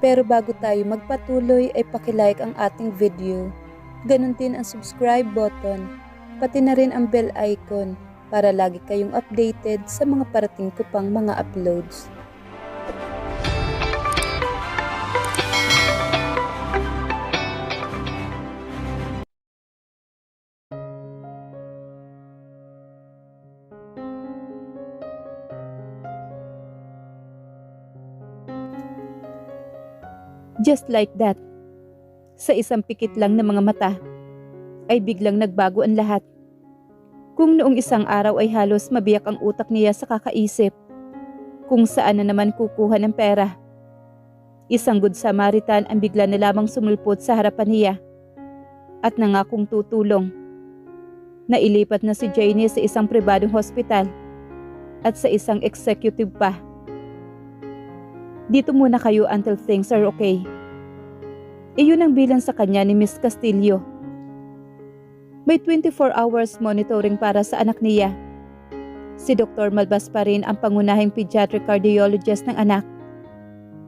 Pero bago tayo magpatuloy ay pakilike ang ating video. Ganon din ang subscribe button, pati na rin ang bell icon para lagi kayong updated sa mga parating ko pang mga uploads. Just like that, sa isang pikit lang ng mga mata, ay biglang nagbago ang lahat. Kung noong isang araw ay halos mabiyak ang utak niya sa kakaisip, kung saan na naman kukuha ng pera. Isang Good Samaritan ang bigla na lamang sumulpot sa harapan niya at nangakong tutulong. Nailipat na si Janie sa isang pribadong hospital at sa isang executive pa. Dito muna kayo until things are okay. Iyon ang bilang sa kanya ni Miss Castillo. May 24 hours monitoring para sa anak niya. Si Dr. Malbas pa rin ang pangunahing pediatric cardiologist ng anak.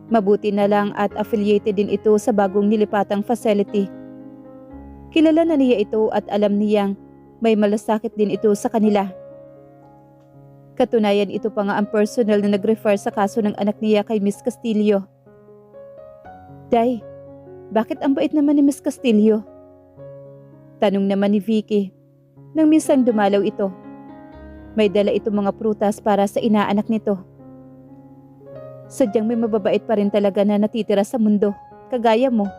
Mabuti na lang at affiliated din ito sa bagong nilipatang facility. Kilala na niya ito at alam niyang may malasakit din ito sa kanila. Katunayan ito pa nga ang personal na nag-refer sa kaso ng anak niya kay Miss Castillo. Day, bakit ang bait naman ni Miss Castillo? Tanong naman ni Vicky nang minsan dumalaw ito. May dala ito mga prutas para sa inaanak nito. Sadyang may mababait pa rin talaga na natitira sa mundo, kagaya mo.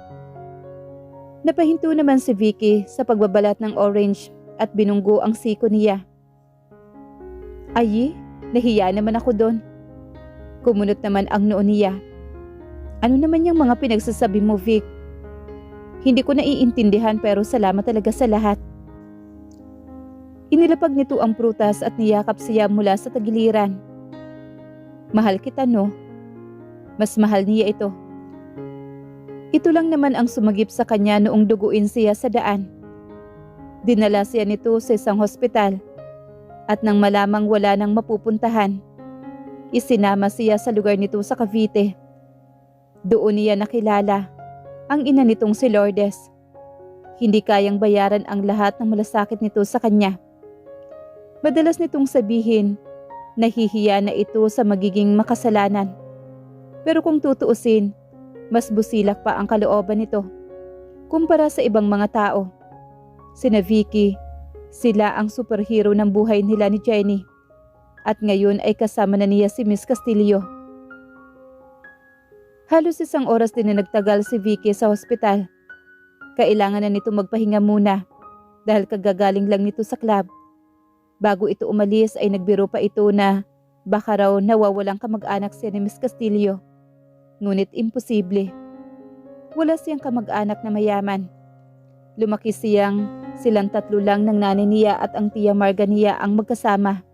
Napahinto naman si Vicky sa pagbabalat ng orange at binunggo ang siko niya. Ay, nahiya naman ako doon. Kumunot naman ang noo niya. Ano naman yung mga pinagsasabi mo, Vic? Hindi ko naiintindihan pero salamat talaga sa lahat. Inilapag nito ang prutas at niyakap siya mula sa tagiliran. Mahal kita, no? Mas mahal niya ito. Ito lang naman ang sumagip sa kanya noong duguin siya sa daan. Dinala siya nito sa isang hospital. At nang malamang wala nang mapupuntahan, isinama siya sa lugar nito sa Cavite. Doon niya nakilala ang ina nitong si Lourdes. Hindi kayang bayaran ang lahat ng malasakit nito sa kanya. Madalas nitong sabihin, nahihiya na ito sa magiging makasalanan. Pero kung tutuusin, mas busilak pa ang kalooban nito kumpara sa ibang mga tao. Sina Vicky, sila ang superhero ng buhay nila ni Jenny. At ngayon ay kasama na niya si Miss Castillo. Halos isang oras din na nagtagal si Vicky sa hospital. Kailangan na nito magpahinga muna dahil kagagaling lang nito sa club. Bago ito umalis ay nagbiro pa ito na baka raw nawawalang kamag-anak siya ni Miss Castillo. Ngunit imposible. Wala siyang kamag-anak na mayaman. Lumaki silang tatlo lang ng nanay niya at ang tiya Marga niya ang magkasama.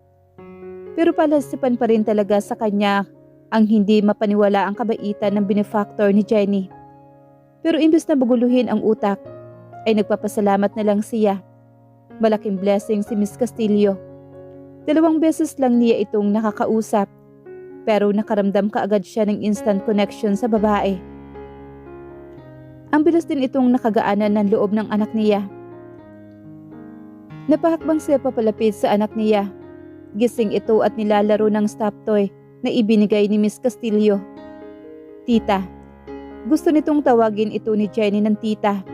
Pero palasipan pa rin talaga sa kanya ang hindi mapaniwala ang kabaitan ng benefactor ni Jenny. Pero imbes na baguluhin ang utak, ay nagpapasalamat na lang siya. Malaking blessing si Miss Castillo. 2 beses lang niya itong nakakausap, pero nakaramdam kaagad siya ng instant connection sa babae. Ang bilis din itong nakagaanan ng loob ng anak niya. Napahakbang siya papalapit sa anak niya. Gising ito at nilalaro ng stop toy na ibinigay ni Miss Castillo. Tita. Gusto nitong tawagin ito ni Jenny ng tita.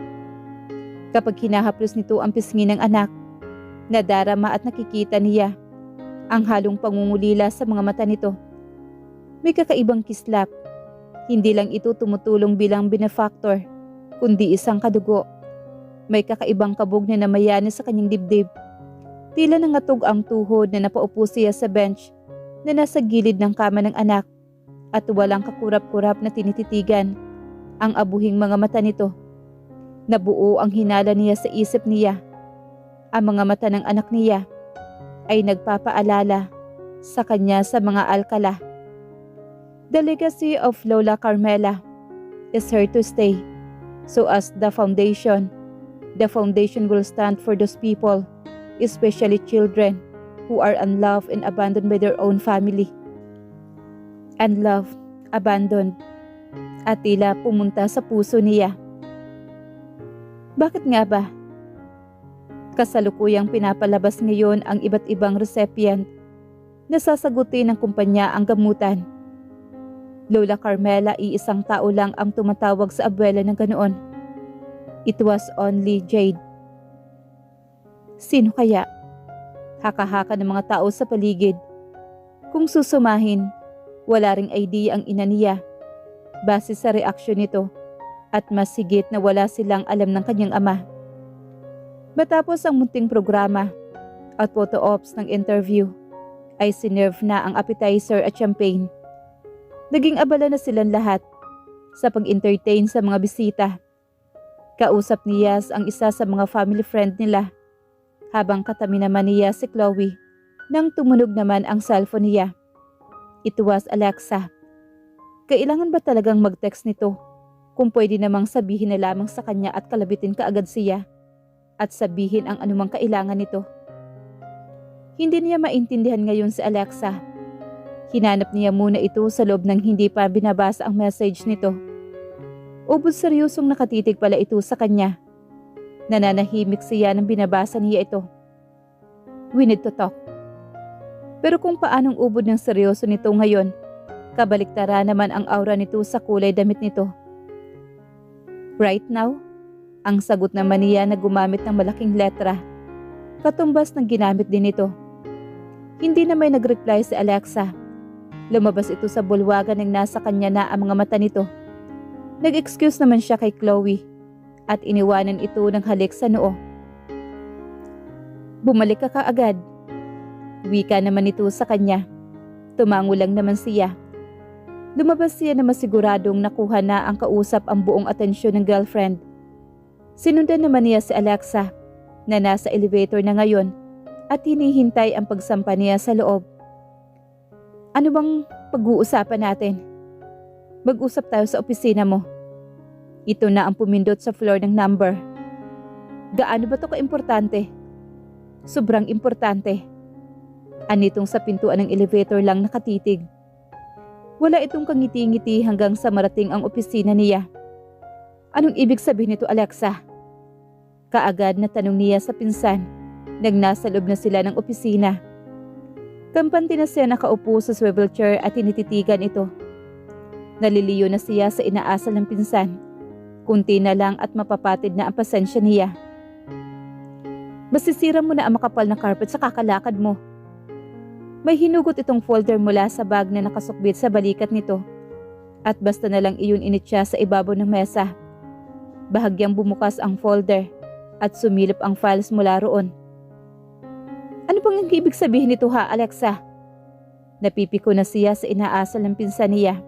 Kapag hinahaplos nito ang pisngi ng anak, nadarama at nakikita niya ang halong pangungulila sa mga mata nito. May kakaibang kislap. Hindi lang ito tumutulong bilang benefactor, kundi isang kadugo. May kakaibang kabog na namayani sa kanyang dibdib. Tila nangatog ang tuhod na napaupo siya sa bench na nasa gilid ng kama ng anak at walang kakurap-kurap na tinititigan ang abuhing mga mata nito. Nabuo ang hinala niya sa isip niya. Ang mga mata ng anak niya ay nagpapaalala sa kanya sa mga alkala. The legacy of Lola Carmela is here to stay. So as the foundation will stand for those people, especially children who are unloved and abandoned by their own family. Unloved, abandoned, at tila pumunta sa puso niya. Bakit nga ba? Kasalukuyang pinapalabas ngayon ang iba't ibang recipient na sasagutin ng kumpanya ang gamutan. Lola Carmela, iisang tao lang ang tumatawag sa abuela ng ganoon. It was only Jade. Sino kaya? Haka-haka ng mga tao sa paligid. Kung susumahin, wala ring idea ang ina niya base sa reaksyon nito at mas higit na wala silang alam ng kanyang ama. Matapos ang munting programa at photo ops ng interview, ay sinerve na ang appetizer at champagne. Naging abala na silang lahat sa pag-entertain sa mga bisita. Kausap ni Yas ang isa sa mga family friend nila, habang katabi naman niya si Chloe nang tumunog naman ang cellphone niya. It was Alexa. Kailangan ba talagang mag-text nito kung pwede namang sabihin na lamang sa kanya at kalabitin kaagad siya at sabihin ang anumang kailangan nito? Hindi niya maintindihan ngayon si Alexa. Hinanap niya muna ito sa loob ng hindi pa binabasa ang message nito. Ubod seryosong nakatitig pala ito sa kanya. Nananahimik siya nang binabasa niya ito. We need to talk. Pero kung paanong ubod ng seryoso nito ngayon, kabaliktara naman ang aura nito sa kulay damit nito. Right now? Ang sagot naman niya na gumamit ng malaking letra. Katumbas ng ginamit din ito. Hindi na may nag-reply si Alexa. Lumabas ito sa bulwagan ng nasa kanya na ang mga mata nito. Nag-excuse naman siya kay Chloe at iniwanan ito ng halik sa noo. Bumalik ka kaagad. Wika naman ito sa kanya. Tumango lang naman siya. Lumabas siya na masiguradong nakuha na ang kausap ang buong atensyon ng girlfriend. Sinundan naman niya si Alexa na nasa elevator na ngayon at hinihintay ang pagsampa niya sa loob. Ano bang pag-uusapan natin? Mag-usap tayo sa opisina mo. Ito na ang pumindot sa floor ng number. Gaano ba ito ka-importante? Sobrang importante. Anitong sa pintuan ng elevator lang nakatitig. Wala itong kangiti-ngiti hanggang sa marating ang opisina niya. Anong ibig sabihin nito, Alexa? Kaagad na tanong niya sa pinsan nang nasa loob na sila ng opisina. Kampante na siya nakaupo sa swivel chair at tinititigan ito. Naliliyo na siya sa inaasal ng pinsan. Kunti na lang at mapapatid na ang pasensya niya. Masisira mo na ang makapal na carpet sa kakalakad mo. May hinugot itong folder mula sa bag na nakasukbit sa balikat nito. At basta na lang iyon initya sa ibabaw ng mesa. Bahagyang bumukas ang folder at sumilip ang files mula roon. Ano bang ang ibig sabihin nito ha, Alexa? Napipiko na siya sa inaasal ng pinsan niya.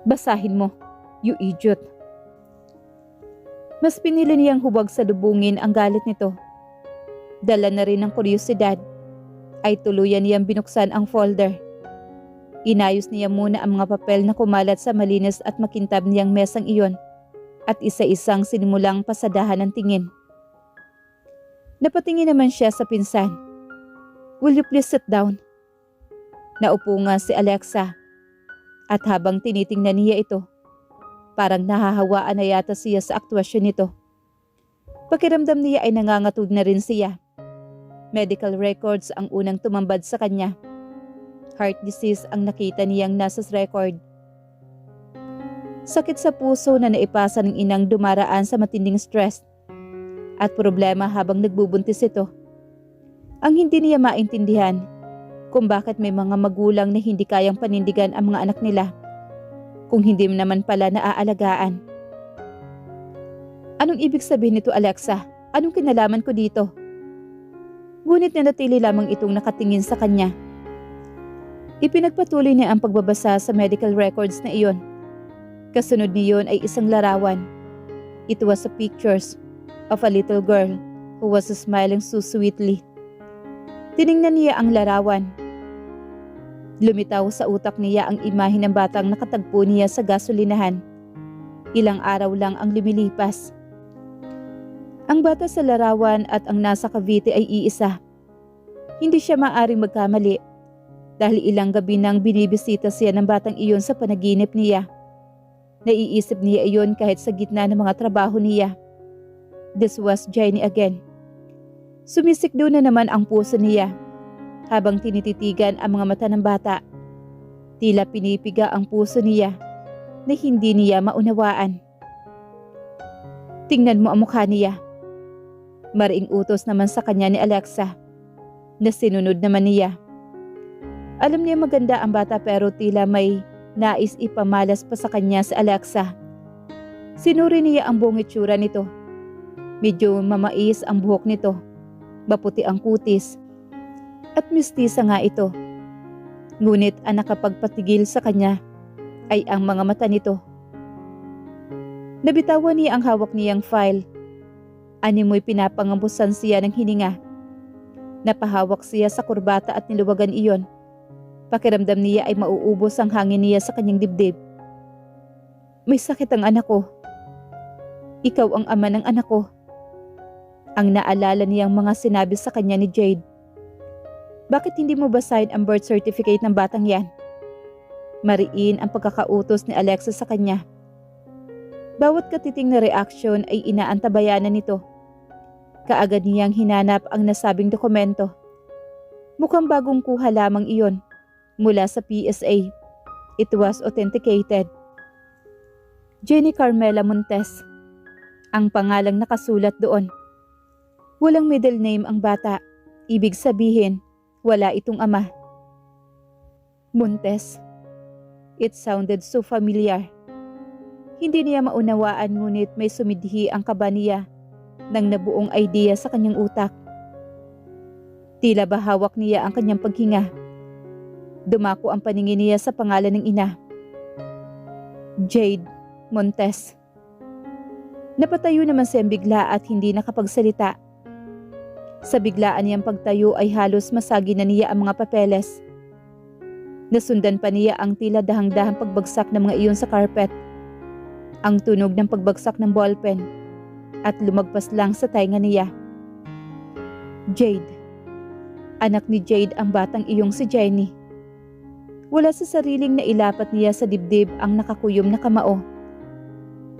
Basahin mo, you idiot. Mas pinili niyang huwag salubungin ang galit nito. Dala na rin ng kuryosidad, ay tuluyan niyang binuksan ang folder. Inayos niya muna ang mga papel na kumalat sa malinis at makintab niyang mesang iyon at isa-isang sinimulang pasadahan ng tingin. Napatingin naman siya sa pinsan. Will you please sit down? Naupo nga si Alexa at habang tinitingnan niya ito, parang nahahawaan na yata siya sa aktwasyon nito. Pakiramdam niya ay nangangatog na rin siya. Medical records ang unang tumambad sa kanya. Heart disease ang nakita niyang nasa record. Sakit sa puso na naipasa ng inang dumaraan sa matinding stress at problema habang nagbubuntis ito. Ang hindi niya maintindihan kung bakit may mga magulang na hindi kayang panindigan ang mga anak nila kung hindi naman pala naaalagaan. Anong ibig sabihin nito, Alexa? Anong kinalaman ko dito? Ngunit nanatili lamang itong nakatingin sa kanya. Ipinagpatuloy niya ang pagbabasa sa medical records na iyon. Kasunod niyon ay isang larawan. It was a pictures of a little girl who was smiling so sweetly. Tiningnan niya ang larawan. Lumitaw sa utak niya ang imahe ng batang nakatagpo niya sa gasolinahan. Ilang araw lang ang lumilipas. Ang bata sa larawan at ang nasa Cavite ay iisa. Hindi siya maaring magkamali. dahil ilang gabi nang binibisita siya ng batang iyon sa panaginip niya. Naiisip niya iyon kahit sa gitna ng mga trabaho niya. This was Jenny again. Sumisikdo na naman ang puso niya habang tinititigan ang mga mata ng bata. Tila pinipiga ang puso niya na hindi niya maunawaan. Tingnan mo ang mukha niya. Mariing utos naman sa kanya ni Alexa na sinunod naman niya. Alam niya maganda ang bata pero tila may nais ipamalas pa sa kanya si Alexa. Sinuri niya ang buong itsura nito. Medyo mamais ang buhok nito, maputi ang kutis, at mistisa nga ito. Ngunit ang nakapagpatigil sa kanya ay ang mga mata nito. Nabitawan niya ang hawak niyang file. Animoy pinapangambusan siya ng hininga. Napahawak siya sa kurbata at niluwagan iyon. Pakiramdam niya ay mauubos ang hangin niya sa kanyang dibdib. May sakit ang anak ko. Ikaw ang ama ng anak ko. Ang naalala niyang mga sinabi sa kanya ni Jade. Bakit hindi mo basahin ang birth certificate ng batang yan? Mariin ang pagkakautos ni Alexa sa kanya. Bawat katiting na reaksyon ay inaantabayanan nito. Kaagad niyang hinanap ang nasabing dokumento. Mukhang bagong kuha lamang iyon mula sa PSA. It was authenticated. Jenny Carmela Montes ang pangalang nakasulat doon. Walang middle name ang bata. Ibig sabihin, wala itong ama. Montes. It sounded so familiar. Hindi niya maunawaan ngunit may sumidhi ang kaba niya nang nabuong idea sa kanyang utak. Tila ba hawak niya ang kanyang paghinga. Dumako ang paningin niya sa pangalan ng ina. Jade Montes. Napatayo naman siyang bigla at hindi nakapagsalita. Sa biglaan niyang pagtayo ay halos masagi na niya ang mga papeles. Nasundan pa niya ang tila dahang-dahang pagbagsak ng mga iyon sa carpet. Ang tunog ng pagbagsak ng ballpen at lumagpas lang sa tainga niya. Jade. Anak ni Jade ang batang iyong si Jenny. Wala sa sariling nailapat niya sa dibdib ang nakakuyom na kamao,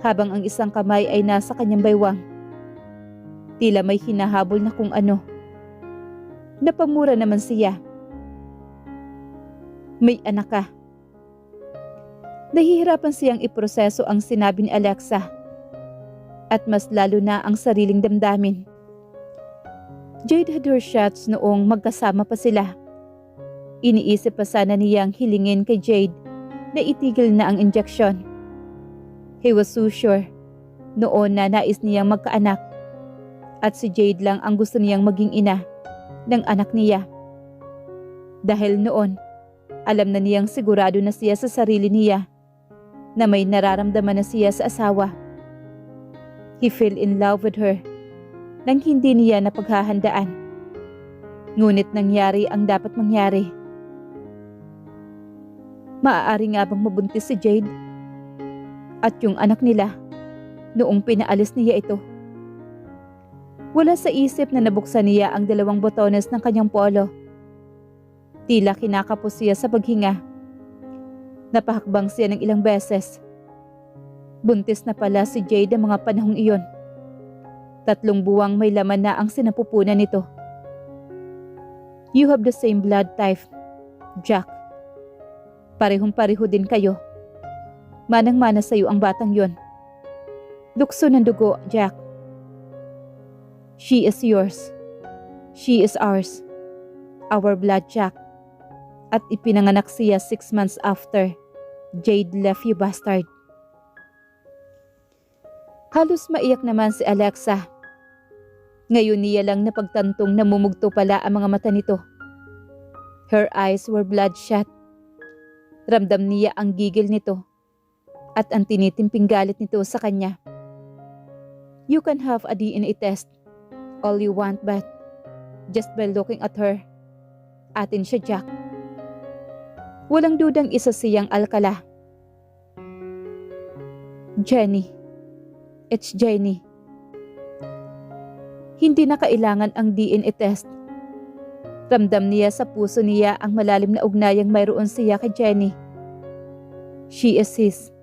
habang ang isang kamay ay nasa kanyang baywang. Tila may hinahabol na kung ano. Napamura naman siya. May anak ka. Nahihirapan siyang iproseso ang sinabi ni Alexa at mas lalo na ang sariling damdamin. Jade had her shots noong magkasama pa sila. Iniisip pa sana niyang hilingin kay Jade na itigil na ang injection. He was so sure noon na nais niyang magkaanak at si Jade lang ang gusto niyang maging ina ng anak niya. Dahil noon, alam na niyang sigurado na siya sa sarili niya na may nararamdaman na siya sa asawa. He fell in love with her nang hindi niya napaghahandaan. Ngunit nangyari ang dapat mangyari. Maaari nga bang mabuntis si Jade? At yung anak nila noong pinaalis niya ito? Wala sa isip na nabuksan niya ang 2 botones ng kanyang polo. Tila kinakapos siya sa paghinga. Napahakbang siya ng ilang beses. Buntis na pala si Jade ang mga panahong iyon. 3 buwang may laman na ang sinapupunan nito. You have the same blood type, Jack. Parehong-pareho din kayo. Manang-mana sa iyo ang batang yon. Lukso ng dugo, Jack. She is yours. She is ours. Our blood, Jack. At ipinanganak siya 6 months after Jade left you, bastard. Halos maiyak naman si Alexa. Ngayon niya lang napagtantong namumugto pala ang mga mata nito. Her eyes were bloodshot. Ramdam niya ang gigil nito at ang tinitimping galit nito sa kanya. You can have a DNA test all you want, but just by looking at her, atin siya, Jack. Walang dudang isa siyang alkala. Jenny. It's Jenny. Hindi na kailangan ang DNA test. Ramdam niya sa puso niya ang malalim na ugnayang mayroon siya kay Jenny. She is his.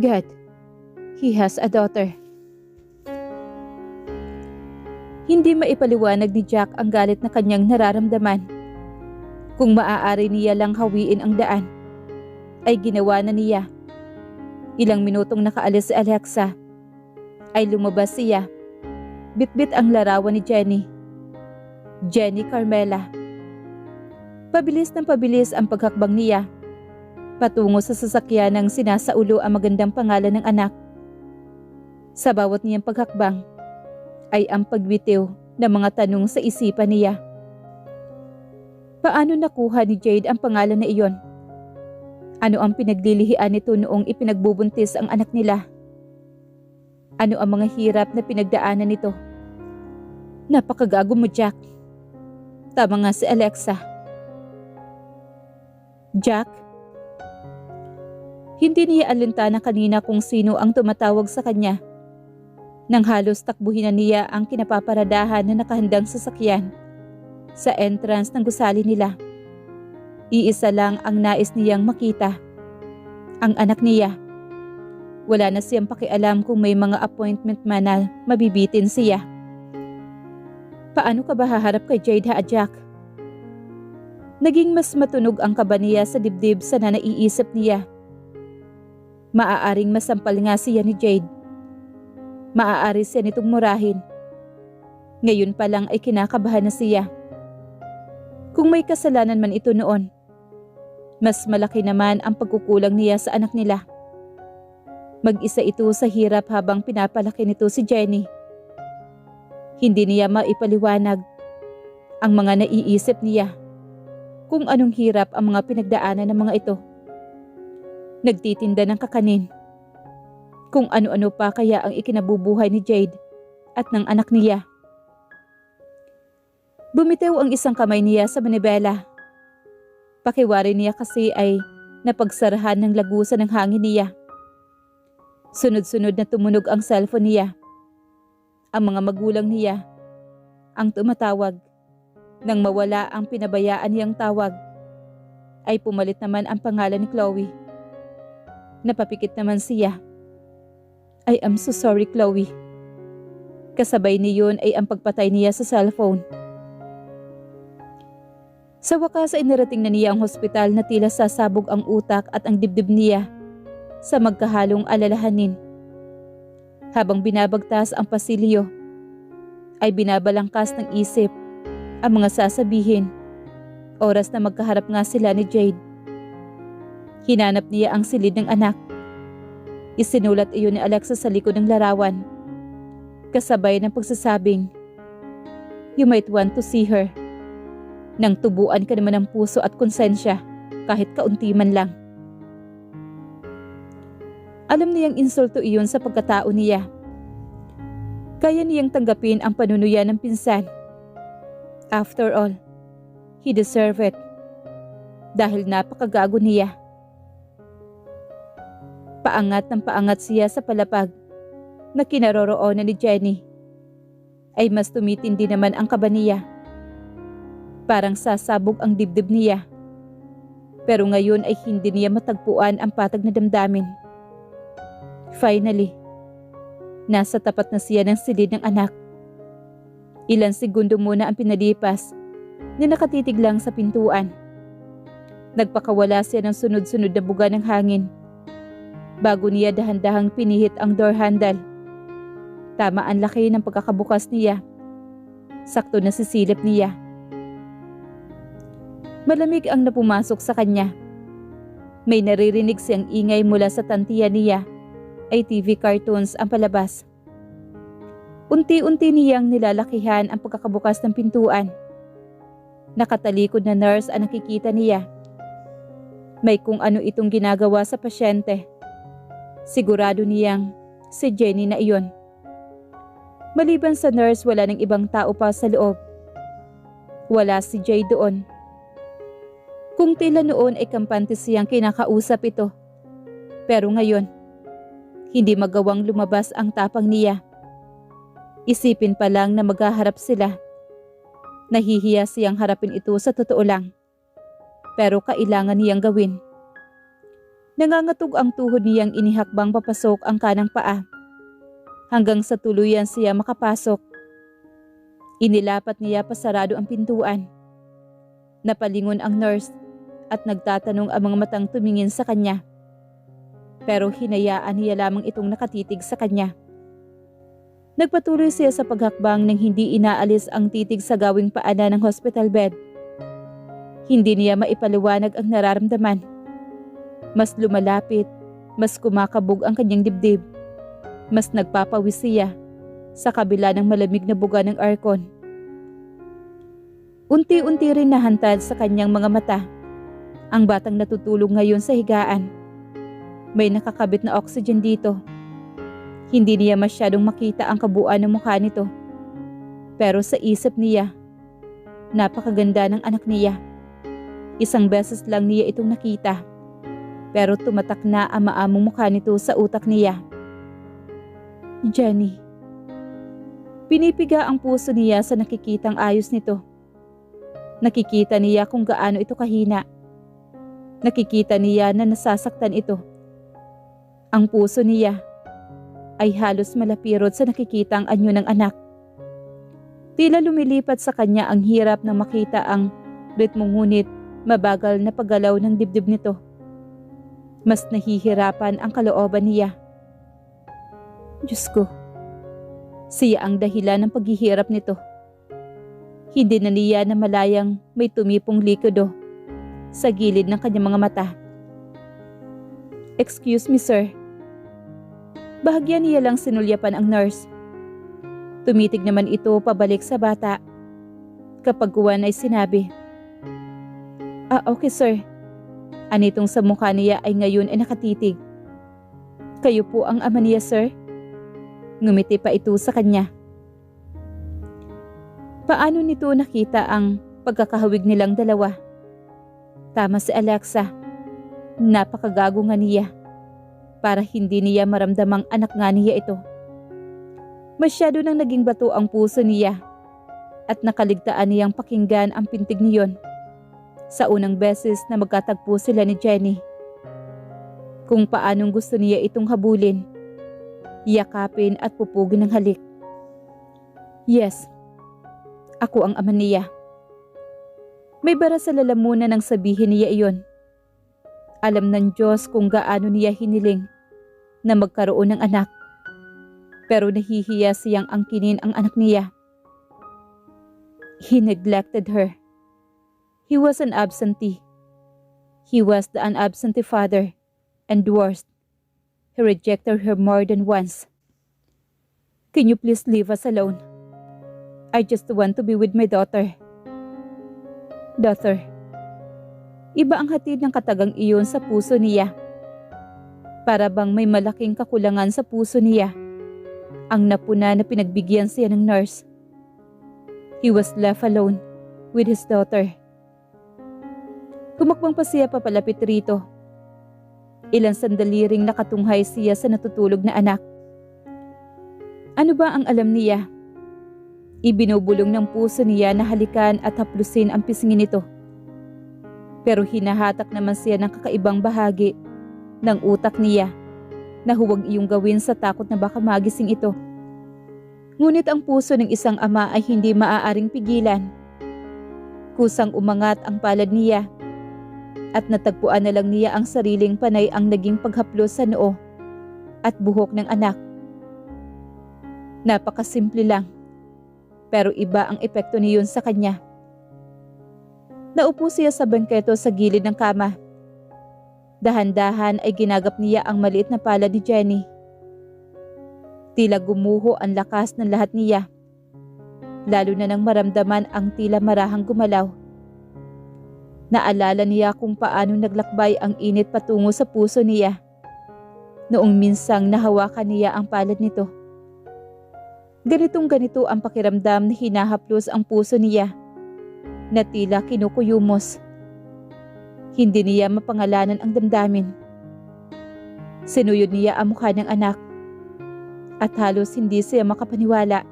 God, he has a daughter. Hindi maipaliwanag ni Jack ang galit na kanyang nararamdaman. Kung maaari niya lang hawiin ang daan, ay ginawa na niya. Ilang minutong nakaalis si Alexa, ay lumabas siya. Bitbit ang larawan ni Jenny. Jenny Carmela. Pabilis ng pabilis ang paghakbang niya, patungo sa sasakyan ng sinasaulo ang magandang pangalan ng anak. Sa bawat niyang paghakbang, ay ang pagbitiw ng mga tanong sa isipan niya. Paano nakuha ni Jade ang pangalan na iyon? Ano ang pinaglilihian nito noong ipinagbubuntis ang anak nila? Ano ang mga hirap na pinagdaanan nito? Napakagago mo, Jack. Tama nga si Alexa. Jack? Hindi niya alintana kanina kung sino ang tumatawag sa kanya. Nang halos takbuhin na niya ang kinapaparadahan na nakahandang sasakyan sa entrance ng gusali nila. Iisa lang ang nais niyang makita. Ang anak niya. Wala na siyang pakialam kung may mga appointment man na mabibitin siya. Paano ka ba haharap kay Jade, Jack? Naging mas matunog ang kaba niya sa dibdib sa naiisip niya. Maaaring masampal nga siya ni Jade. Maaari siya nitong murahin. Ngayon pa lang ay kinakabahan na siya. Kung may kasalanan man ito noon, mas malaki naman ang pagkukulang niya sa anak nila. Mag-isa ito sa hirap habang pinapalaki nito si Jenny. Hindi niya maipaliwanag ang mga naiisip niya kung anong hirap ang mga pinagdaanan ng mga ito. Nagtitinda ng kakanin. Kung ano-ano pa kaya ang ikinabubuhay ni Jade at ng anak niya. Bumitaw ang isang kamay niya sa manibela. Pakiwari niya kasi ay napagsarahan ng lagusan ng hangin niya. Sunod-sunod na tumunog ang cellphone niya. Ang mga magulang niya ang tumatawag. Nang mawala ang pinabayaan niyang tawag, ay pumalit naman ang pangalan ni Chloe. Napapikit naman siya. I am so sorry, Chloe. Kasabay niyon ay ang pagpatay niya sa cellphone. Sa wakas ay narating na niya ang hospital na tila sasabog ang utak at ang dibdib niya sa magkahalong alalahanin. Habang binabagtas ang pasilyo, ay binabalangkas ng isip ang mga sasabihin. Oras na magkaharap nga sila ni Jade. Hinanap niya ang silid ng anak. Isinulat iyon ni Alexa sa likod ng larawan. Kasabay ng pagsasabing, "You might want to see her." Nang tubuan ka naman ng puso at konsensya kahit kaunti man lang. Alam niyang insulto iyon sa pagkatao niya. Kaya niyang tanggapin ang panunuyan ng pinsan. After all, he deserved it. Dahil napakagago niya. Paangat ng paangat siya sa palapag na kinaroroonan ni Jenny. Ay mas tumitindi naman ang kaba niya. Parang sasabog ang dibdib niya. Pero ngayon ay hindi niya matagpuan ang patag na damdamin. Finally, nasa tapat na siya ng silid ng anak. Ilang segundo muna ang pinalipas na nakatitig lang sa pintuan. Nagpakawala siya ng sunod-sunod na buga ng hangin. Bago niya dahan-dahang pinihit ang door handle. Tama ang laki ng pagkakabukas niya. Sakto na sisilip niya. Malamig ang napumasok sa kanya. May naririnig siyang ingay mula sa tantiya niya. Ay TV cartoons ang palabas. Unti-unti niyang nilalakihan ang pagkakabukas ng pintuan. Nakatalikod na nurse ang nakikita niya. May kung ano itong ginagawa sa pasyente. Sigurado niyang si Jenny na iyon. Maliban sa nurse, wala ng ibang tao pa sa loob. Wala si Jay doon. Kung tila noon ay kampante siyang kinakausap ito. Pero ngayon, hindi magawang lumabas ang tapang niya. Isipin pa lang na maghaharap sila. Nahihiya siyang harapin ito sa totoo lang. Pero kailangan niyang gawin. Nangangatog ang tuhod niyang inihakbang papasok ang kanang paa. Hanggang sa tuluyan siya makapasok. Inilapat niya pasarado ang pintuan. Napalingon ang nurse at nagtatanong ang mga matang tumingin sa kanya. Pero hinayaan niya lamang itong nakatitig sa kanya. Nagpatuloy siya sa paghakbang nang hindi inaalis ang titig sa gawing paanan ng hospital bed. Hindi niya maipaliwanag ang nararamdaman. Mas lumalapit, mas kumakabog ang kanyang dibdib. Mas nagpapawis siya sa kabila ng malamig na buga ng aircon. Unti-unti rin nahantad sa kanyang mga mata ang batang natutulog ngayon sa higaan. May nakakabit na oxygen dito. Hindi niya masyadong makita ang kabuuan ng mukha nito. Pero sa isip niya, napakaganda ng anak niya. Isang beses lang niya itong nakita. Pero tumatak na ang maamong mukha nito sa utak niya. Jenny. Pinipiga ang puso niya sa nakikitang ayos nito. Nakikita niya kung gaano ito kahina. Nakikita niya na nasasaktan ito. Ang puso niya ay halos malapirot sa nakikitang anyo ng anak. Tila lumilipat sa kanya ang hirap na makita ang ritmong ngunit mabagal na paggalaw ng dibdib nito. Mas nahihirapan ang kalooban niya. Diyos ko, siya ang dahilan ng paghihirap nito. Hindi na niya na malayang may tumipong likido sa gilid ng kanyang mga mata. Excuse me, sir. Bahagyan niya lang sinulyapan ang nurse. Tumitig naman ito pabalik sa bata. Kapag kuwan ay sinabi, okay sir. Anitong sa mukha niya ay ngayon ay nakatitig. Kayo po ang ama niya, sir? Ngumiti pa ito sa kanya. Paano nito nakita ang pagkakahawig nilang dalawa? Tama si Alexa. Napakagago nga niya. Para hindi niya maramdamang anak nga niya ito. Masyado nang naging bato ang puso niya at nakaligtaan niyang pakinggan ang pintig niyon sa unang beses na magkatagpo sila ni Jenny. Kung paanong gusto niya itong habulin, yakapin at pupugin ng halik. Yes, ako ang ama niya. May bara sa lalamunan nang sabihin niya iyon. Alam ng Diyos kung gaano niya hiniling na magkaroon ng anak. Pero nahihiya siyang angkinin ang anak niya. He neglected her. He was an absentee. He was an absentee father. And worst, he rejected her more than once. Can you please leave us alone? I just want to be with my daughter. Daughter, iba ang hatid ng katagang iyon sa puso niya. Para bang may malaking kakulangan sa puso niya. Ang napuna na pinagbigyan siya ng nurse. He was left alone with his daughter. Kumakbang pa siya papalapit rito. Ilang sandali ring nakatunghay siya sa natutulog na anak. Ano ba ang alam niya? Ibinubulong ng puso niya na halikan at haplusin ang pisngin nito. Pero hinahatak naman siya ng kakaibang bahagi ng utak niya na huwag iyong gawin sa takot na baka magising ito. Ngunit ang puso ng isang ama ay hindi maaaring pigilan. Kusang umangat ang palad niya at natagpuan na lang niya ang sariling panay ang naging paghaplos sa noo at buhok ng anak. Napakasimple lang. Pero iba ang epekto niyon sa kanya. Naupo siya sa bangketo sa gilid ng kama. Dahan-dahan ay ginagap niya ang maliit na palad ni Jenny. Tila gumuho ang lakas ng lahat niya. Lalo na nang maramdaman ang tila marahang gumalaw. Naalala niya kung paano naglakbay ang init patungo sa puso niya. Noong minsang nahawakan niya ang palad nito. Ganitong-ganito ang pakiramdam na hinahaplos ang puso niya, na tila kinukuyumos. Hindi niya mapangalanan ang damdamin. Sinuyod niya ang mukha ng anak, at halos hindi siya makapaniwala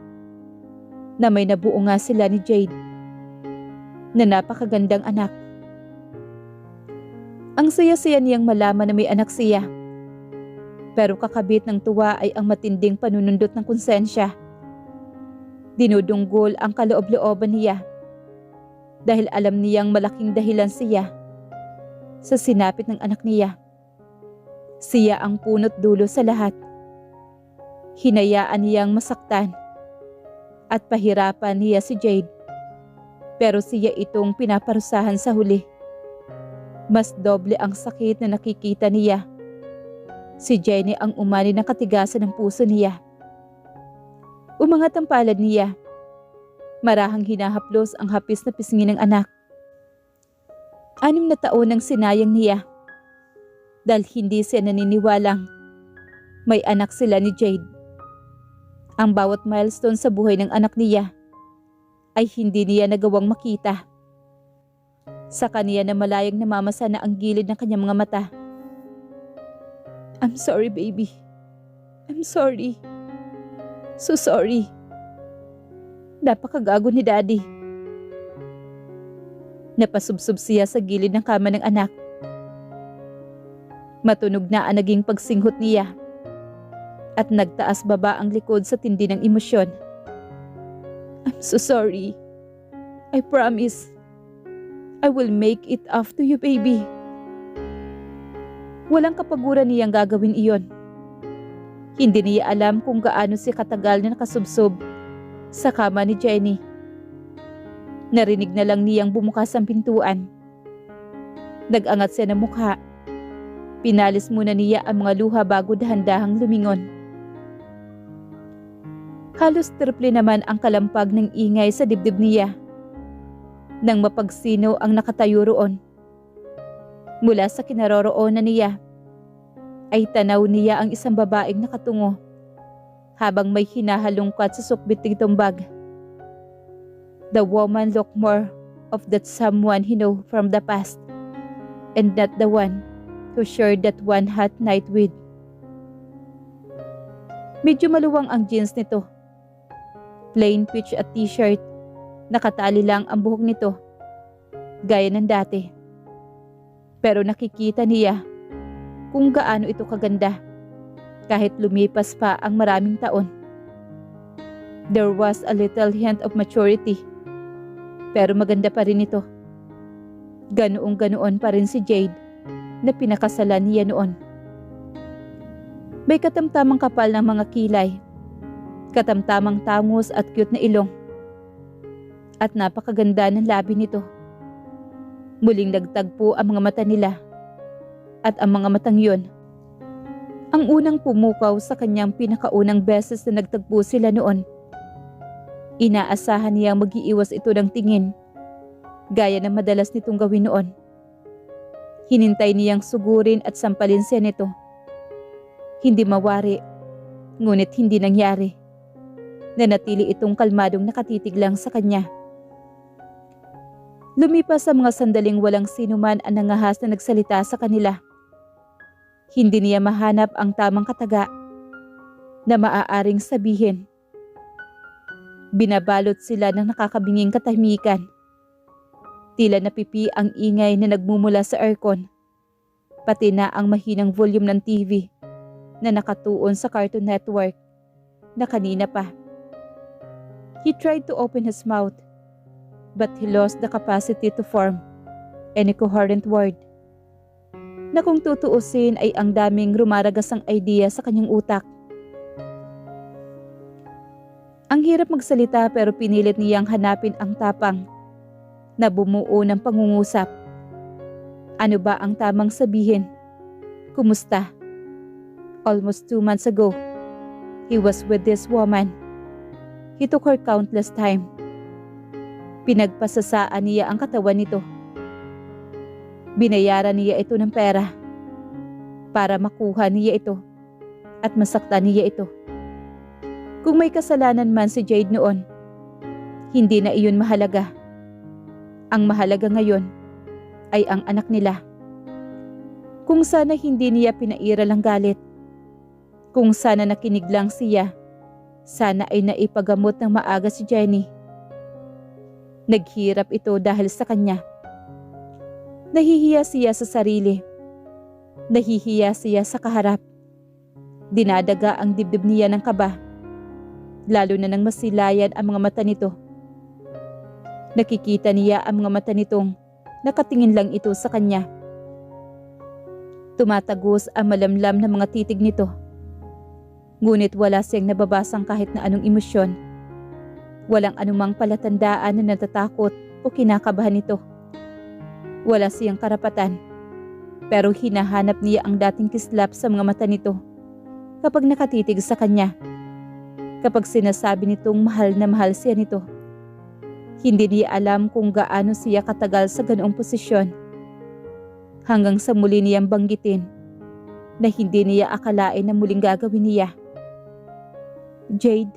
na may nabuo nga sila ni Jade. na napakagandang anak. Ang saya-saya niyang malaman na may anak siya. Pero kakabit ng tuwa ay ang matinding panunundot ng konsensya. Dinudunggol ang kaloob-looban niya dahil alam niyang malaking dahilan siya sa sinapit ng anak niya. Siya ang punot dulo sa lahat. Hinayaan niyang masaktan at pahirapan niya si Jade. Pero siya itong pinaparusahan sa huli. Mas doble ang sakit na nakikita niya. Si Jenny ang umani ng katigasan ng puso niya. Umangat ang palad niya. Marahang hinahaplos ang hapis na pisngi ng anak. 6 na taon ang sinayang niya. Dahil hindi siya naniniwalang may anak sila ni Jade. Ang bawat milestone sa buhay ng anak niya ay hindi niya nagawang makita. Sa kaniya na malayang namamasa na ang gilid ng kanyang mga mata. I'm sorry, baby. I'm sorry. So sorry. Napakagago ni Daddy. Napasubsob siya sa gilid ng kama ng anak. Matunog na ang naging pagsinghot niya. At nagtaas baba ang likod sa tindi ng emosyon. I'm so sorry. I promise. I will make it up to you, baby. Walang kapaguran niyang gagawin iyon. Hindi niya alam kung gaano siya katagal na nakasubsob sa kama ni Jenny. Narinig na lang niyang bumukas ang pintuan. Nag-angat siya ng mukha. Pinalis muna niya ang mga luha bago dahan-dahang lumingon. Halos triple naman ang kalampag ng ingay sa dibdib niya. Nang mapagsino ang nakatayo roon. Mula sa kinaroroonan niya, ay tanaw niya ang isang babaeng nakatungo habang may hinahalungkat sa sukbit ng tumbag. The woman looked more of that someone he knew from the past and not the one who shared that one hot night with. Medyo maluwang ang jeans nito. Plain peach at t-shirt. Nakatali lang ang buhok nito, gaya ng dati. Pero nakikita niya kung gaano ito kaganda kahit lumipas pa ang maraming taon. There was a little hint of maturity, pero maganda pa rin ito. Ganoong-ganoon pa rin si Jade na pinakasalan niya noon. May katamtamang kapal ng mga kilay, katamtamang tangos at cute na ilong. At napakaganda ng labi nito. Muling nagtagpo ang mga mata nila. At ang mga matang yun, ang unang pumukaw sa kanyang pinakaunang beses na nagtagpo sila noon. Inaasahan niyang mag-iiwas ito ng tingin, gaya ng madalas nitong gawin noon. Hinintay niyang sugurin at sampalin siya nito. Hindi mawari, ngunit hindi nangyari. Nanatili itong kalmadong nakatitig lang sa kanya. Lumipas sa mga sandaling walang sinuman ang nangahas na nagsalita sa kanila. Hindi niya mahanap ang tamang kataga na maaaring sabihin. Binabalot sila ng nakakabinging katahimikan. Tila napipi ang ingay na nagmumula sa aircon, pati na ang mahinang volume ng TV na nakatuon sa Cartoon Network na kanina pa. He tried to open his mouth, but he lost the capacity to form any coherent word. Na kung tutuusin ay ang daming rumaragasang idea sa kanyang utak. Ang hirap magsalita pero pinilit niyang hanapin ang tapang na bumuo ng pangungusap. Ano ba ang tamang sabihin? Kumusta? Almost 2 months ago, he was with this woman. He took her countless time. Pinagpasasaan niya ang katawan nito. Binayaran niya ito ng pera para makuha niya ito at masaktan niya ito. Kung may kasalanan man si Jade noon, hindi na iyon mahalaga. Ang mahalaga ngayon ay ang anak nila. Kung sana hindi niya pinairal ang galit, kung sana nakinig lang siya, sana ay naipagamot ng maaga si Jenny. Naghirap ito dahil sa kanya. Nahihiya siya sa sarili. Nahihiya siya sa kaharap. Dinadaga ang dibdib niya ng kaba. Lalo na nang masilayan ang mga mata nito. Nakikita niya ang mga mata nitong nakatingin lang ito sa kanya. Tumatagos ang malamlam na mga titig nito. Ngunit wala siyang nababasang kahit na anong emosyon. Walang anumang palatandaan na natatakot o kinakabahan nito. Wala siyang karapatan. Pero hinahanap niya ang dating kislap sa mga mata nito kapag nakatitig sa kanya. Kapag sinasabi nitong mahal na mahal siya nito. Hindi niya alam kung gaano siya katagal sa ganoong posisyon. Hanggang sa muli niyang banggitin na hindi niya akalain na muling gagawin niya. Jade,